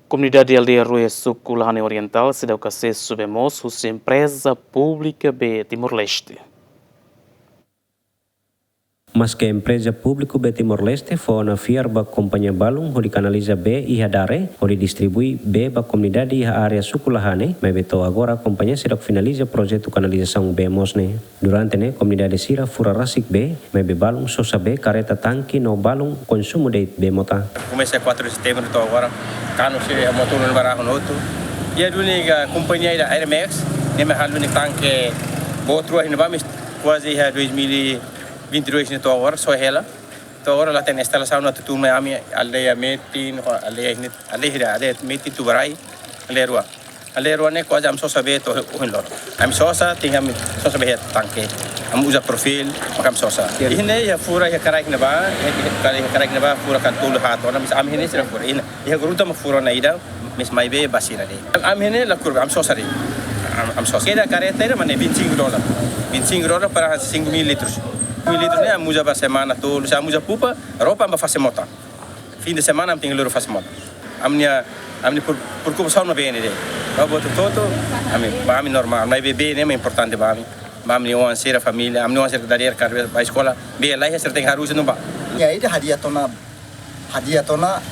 Comunidade Aldeia Arroia Suco, Lahane Oriental, se deu acesso subemos a empresa pública de Timor-Leste. Mas que a empresa pública de Timor-Leste foi na fiarba companhia balung onde canaliza B e hadare, onde distribui B para a comunidade e a área Suculahane, mas beto agora a companhia será finaliza o projeto canalização B mosne. Durante a comunidade sira fura rasik B, mas balung só saber careta tanque no balung consumo de B mota. Comecei 4 de setembro então agora, cano se a motor no barajo no outro. E a única companhia da Airmax, nem me halo ni tanque outro ainda vamos quase a 2022 nito agora só ela. Então agora lá tem instalação na turma a minha aldeia metin, aldeia metin tubarai, aldeia rua. Aldeia rua né quase am só saber to o loro. Am só tem am só saber tanque. Am usa profil, makam só sa. Ini ya fura ya karai na ba, karai na ba fura kan tulu hato na mis am ini sira fura. Ini ya gruta ma fura na ida, mis mai be basira de. Am ini la kurva am só sa de. Am só. Queda careta era mane $25. $25 para 5.000 litros. 1.000 litros né, muja para semana todo, se muja pupa, roupa amba fazer mota. Fim de semana am tinggal fazer mota. Amni preocupação na bem dele. Eu boto todo, ami normal, mas bebê né, é importante para mim. Amni uma ser a família, amni uma ser dari carreira para escola, bem lá é certo harus não ba. Ya itu hadiah tona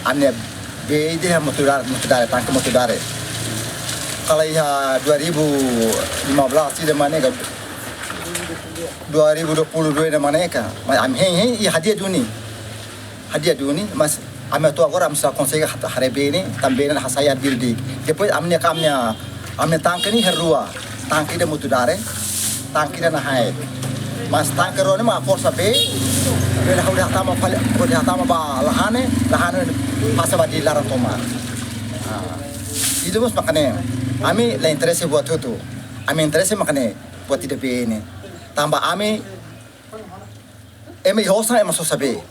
ane be ide motudare tangke motudare. Kalau ya 2015 sih mana 2022 na maneka mas am hen e hadiah duni mas am tu agora am sa consegue harebe ni também na hasaya dirdi depois amne tangke ni herrua tangke de mutudare tangke na hai mas tangke ro ni ma força be ele haudah tama ba lahane passa ba di larang tomar itu mas makane ami la interesse buat itu ami interesse makane buat tidak be ni tambah ame hosa só saber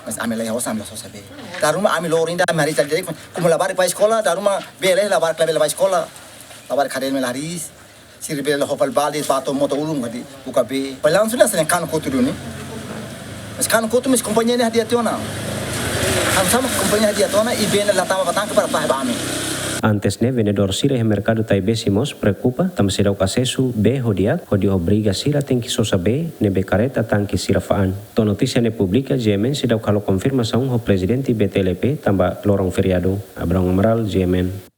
mas ame lai hosa só saber daruma ame lorinda mari jadi como lavar para escola daruma bele lavar para escola lavar karen melaris sirbe la hopal bali pato moto ulum gadi buka be balanço na sen kan kotu duni mas kan kotu mis companhia hadiah tiona kan sama companhia hadiah tiona e bene la tama batang para ame. Antes ne vendedor sira em mercado taibésimos preocupa tam será o acesso B hodiak hodi obriga sira tem que só saber ne becareta tanque sira faan. To notícia ne publica GMN sira o calo confirmação o presidente BTLP tamba lorong feriado Abraham Amaral GMN.